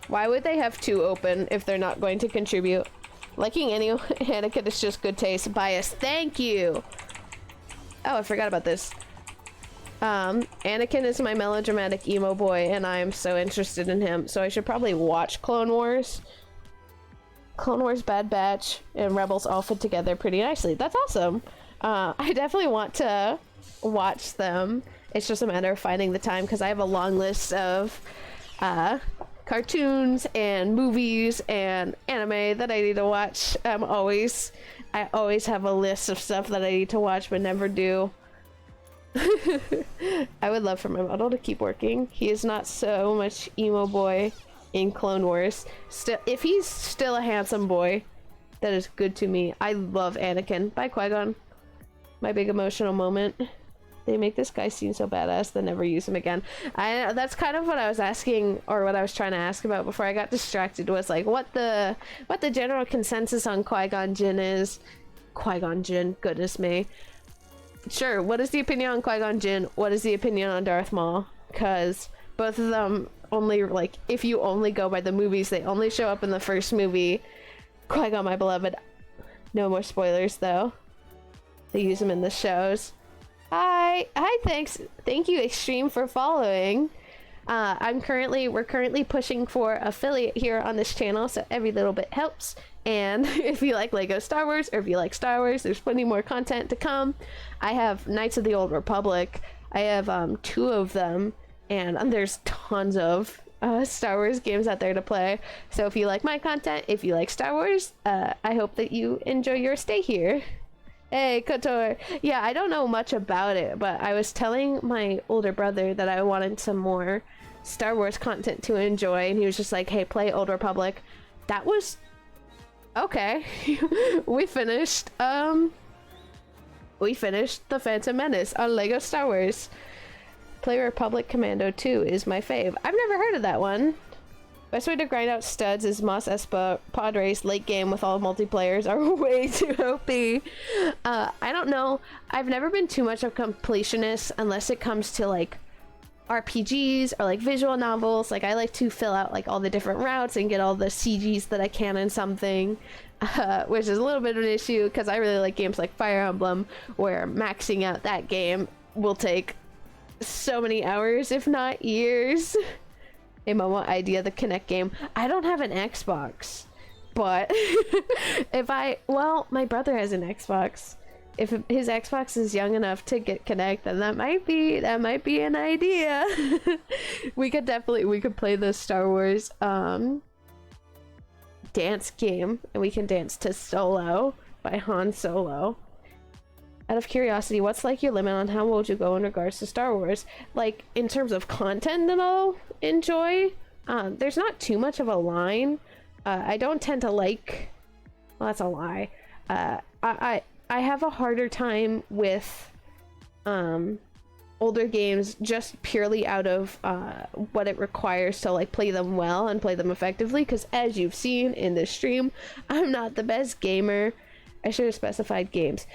Speaker 1: Why would they have 2 open if they're not going to contribute? Liking any Anakin is just good taste. Bias. Thank you! Oh, I forgot about this. Anakin is my melodramatic emo boy, and I am so interested in him, so I should probably watch Clone Wars. Clone Wars, Bad Batch, and Rebels all fit together pretty nicely. That's awesome! I definitely want to watch them. It's just a matter of finding the time, because I have a long list of, cartoons and movies and anime that I need to watch. I always have a list of stuff that I need to watch but never do. I would love for my model to keep working. He is not so much emo boy in Clone Wars. Still, if he's still a handsome boy, that is good to me. I love Anakin. Bye, Qui-Gon. My big emotional moment. They make this guy seem so badass, then never use him again. That's kind of what I was asking, or what I was trying to ask about before I got distracted, was like what the general consensus on Qui-Gon Jinn is. Qui-Gon Jinn, goodness me. Sure, what is the opinion on Qui-Gon Jinn? What is the opinion on Darth Maul? Because both of them only, like, if you only go by the movies, they only show up in the first movie. Qui-Gon, my beloved. No more spoilers, though. They use them in the shows. Hi, thanks. Thank you, Extreme, for following. We're currently pushing for affiliate here on this channel, so every little bit helps. And if you like Lego Star Wars, or if you like Star Wars, there's plenty more content to come. I have Knights of the Old Republic. I have 2 of them, and there's tons of Star Wars games out there to play. So if you like my content, if you like Star Wars, I hope that you enjoy your stay here. Hey, Kotor. Yeah, I don't know much about it, but I was telling my older brother that I wanted some more Star Wars content to enjoy, and he was just like, hey, play Old Republic. That was... okay. We finished The Phantom Menace on Lego Star Wars. Play Republic Commando 2 is my fave. I've never heard of that one. Best way to grind out studs is Mos Espa pod race late game with all multiplayers are way too OP. I don't know. I've never been too much of a completionist unless it comes to like RPGs or like visual novels. Like I like to fill out like all the different routes and get all the CGs that I can in something, which is a little bit of an issue because I really like games like Fire Emblem, where maxing out that game will take so many hours, if not years. Hey Momo, idea the Kinect game. I don't have an Xbox, but well, my brother has an Xbox. If his Xbox is young enough to get Kinect, then that might be an idea. we could play the Star Wars dance game, and we can dance to Solo by Han Solo. Out of curiosity, what's like your limit on how old you go in regards to Star Wars? Like in terms of content that I'll enjoy, there's not too much of a line. I don't tend to like, well, that's a lie. I have a harder time with older games just purely out of what it requires to like play them well and play them effectively, because as you've seen in this stream, I'm not the best gamer. I should have specified games.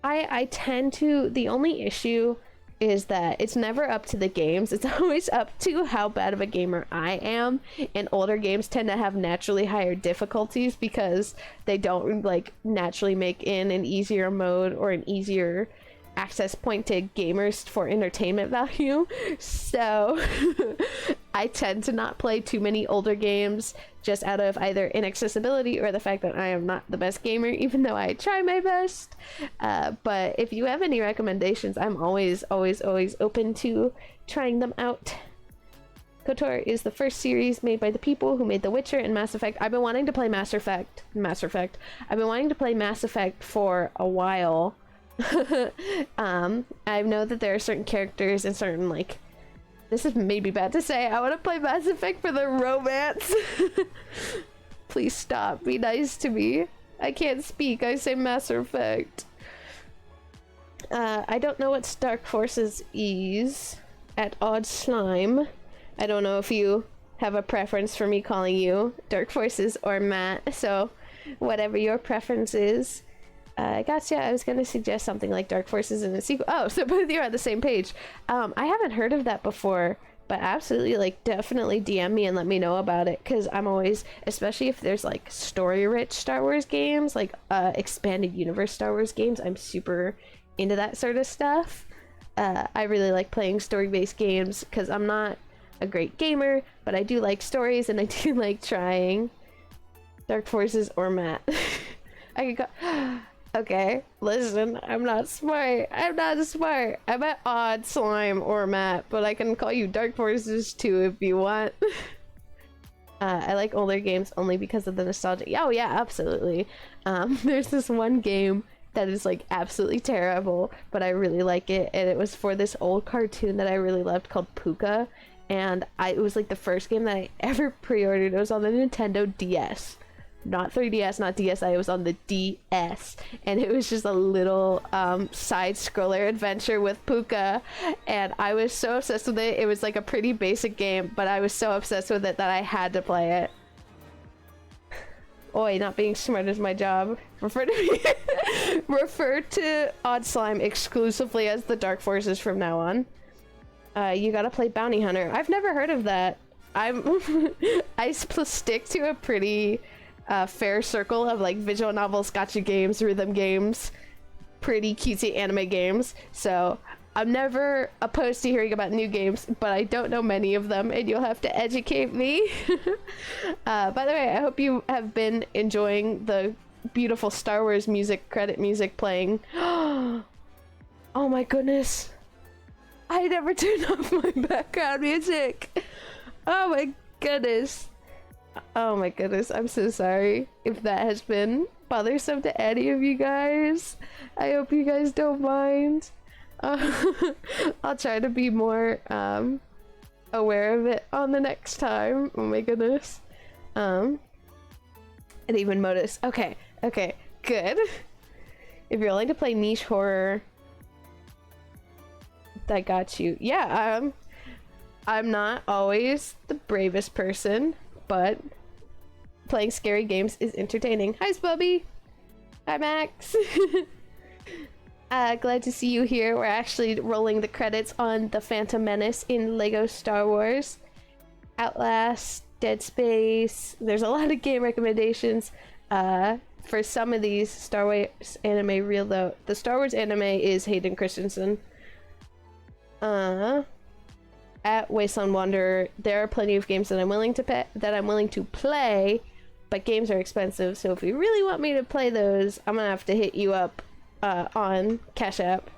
Speaker 1: I tend to, the only issue is that it's never up to the games, it's always up to how bad of a gamer I am, and older games tend to have naturally higher difficulties because they don't like naturally make in an easier mode or an easier access point to gamers for entertainment value. So I tend to not play too many older games just out of either inaccessibility or the fact that I am not the best gamer, even though I try my best. But if you have any recommendations, I'm always open to trying them out. KOTOR is the first series made by the people who made The Witcher and Mass Effect. I've been wanting to play Mass Effect. I've been wanting to play Mass Effect for a while. I know that there are certain characters and certain, like, this is maybe bad to say, I want to play Mass Effect for the romance. Please stop, be nice to me. I can't speak, I say Mass Effect. I don't know what Dark Forces is at Odd Slime. I don't know if you have a preference for me calling you Dark Forces or Matt, so whatever your preference is. Gotcha. I was gonna suggest something like Dark Forces in a sequel. Oh, so both of you are on the same page. I haven't heard of that before, but absolutely, like, definitely DM me and let me know about it, because I'm always, especially if there's like story-rich Star Wars games, like expanded universe Star Wars games, I'm super into that sort of stuff. I really like playing story-based games because I'm not a great gamer, but I do like stories and I do like trying. Dark Forces or Matt. I could go. Okay, listen, I'm not smart. I'm at Odd Slime or Matt, but I can call you Dark Forces too if you want. I like older games only because of the nostalgia. Oh yeah, absolutely. There's this one game that is like absolutely terrible, but I really like it, and it was for this old cartoon that I really loved called Puka, and it was like the first game that I ever pre-ordered. It was on the Nintendo DS. not 3DS, not DSi, it was on the DS, and it was just a little side scroller adventure with Puka, and I was so obsessed with it. It was like a pretty basic game, but I was so obsessed with it that I had to play it. Oi, not being smart is my job. Refer to Odd Slime exclusively as the Dark Forces from now on. You gotta play Bounty Hunter. I've never heard of that. I stick to a pretty fair circle of like visual novels, gacha games, rhythm games, pretty cutesy anime games. So I'm never opposed to hearing about new games, but I don't know many of them, and you'll have to educate me. By the way, I hope you have been enjoying the beautiful Star Wars music, credit music playing. Oh my goodness. I never turned off my background music. Oh my goodness. Oh my goodness. I'm so sorry if that has been bothersome to any of you guys. I hope you guys don't mind. I'll try to be more aware of it on the next time. Oh my goodness. And even Modus. Okay, good. If you're willing to play niche horror, I got you. Yeah, I'm not always the bravest person, but playing scary games is entertaining. Hi, Spubby. Hi, Max. Glad to see you here. We're actually rolling the credits on The Phantom Menace in Lego Star Wars, Outlast, Dead Space. There's a lot of game recommendations. For some of these Star Wars anime real though, the Star Wars anime is Hayden Christensen. At Wasteland Wanderer, there are plenty of games that I'm willing to play, but games are expensive. So if you really want me to play those, I'm gonna have to hit you up on Cash App.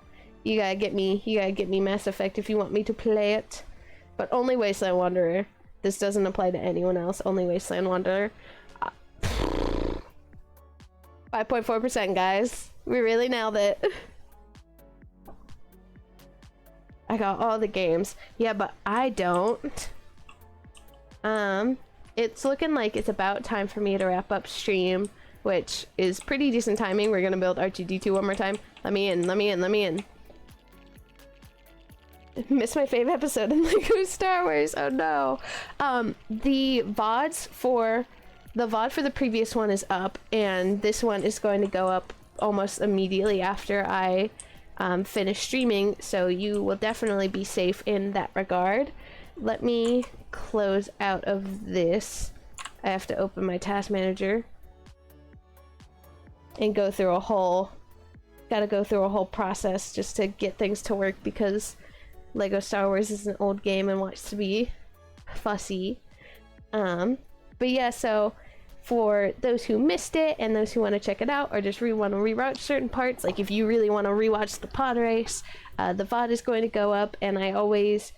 Speaker 1: You gotta get me Mass Effect if you want me to play it, but only Wasteland Wanderer. This doesn't apply to anyone else. Only Wasteland Wanderer. 5.4%, guys. We really nailed it. I got all the games. Yeah, but I don't. It's looking like it's about time for me to wrap up stream, which is pretty decent timing. We're gonna build R2-D2 one more time. Let me in. Missed my fave episode in Lego Star Wars. Oh no. The VOD for the previous one is up, and this one is going to go up almost immediately after I finish streaming, so you will definitely be safe in that regard. Let me close out of this. I have to open my task manager and go through a whole process just to get things to work, because Lego Star Wars is an old game and wants to be fussy. But yeah, so for those who missed it and those who want to check it out or just want to rewatch certain parts, like if you really want to rewatch the pod race, the VOD is going to go up, and I always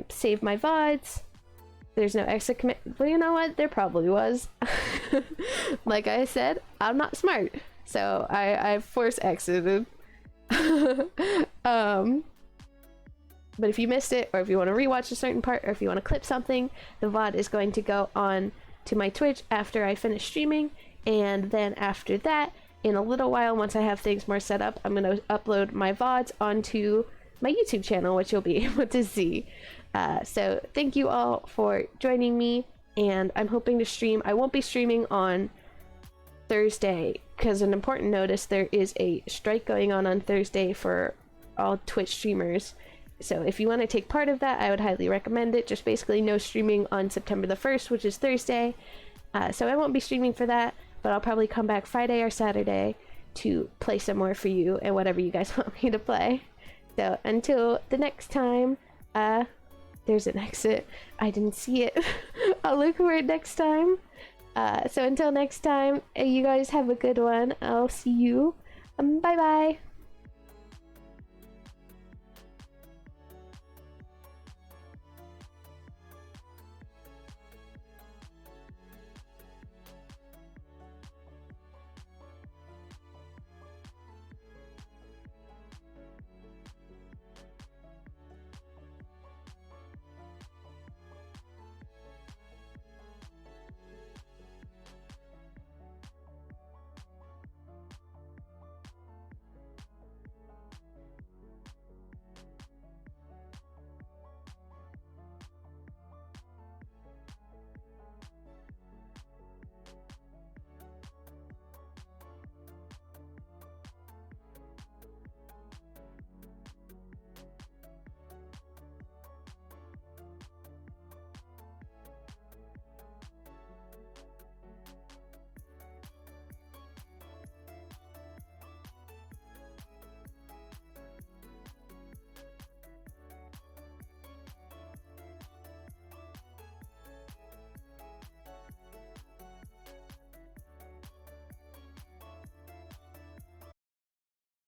Speaker 1: save my VODs. There's no exit command. Well, you know what? There probably was. Like I said, I'm not smart, so I force exited. But if you missed it, or if you want to rewatch a certain part, or if you want to clip something, the VOD is going to go on to my Twitch after I finish streaming, and then after that, in a little while, once I have things more set up, I'm going to upload my VODs onto my YouTube channel, which you'll be able to see. So thank you all for joining me, and I'm hoping to stream. I won't be streaming on Thursday, because an important notice, there is a strike going on Thursday for all Twitch streamers. So if you want to take part of that, I would highly recommend it. Just basically no streaming on September the 1st, which is Thursday. So I won't be streaming for that, but I'll probably come back Friday or Saturday to play some more for you and whatever you guys want me to play. So until the next time, there's an exit. I didn't see it. I'll look for it next time. So until next time, you guys have a good one. I'll see you. Bye bye.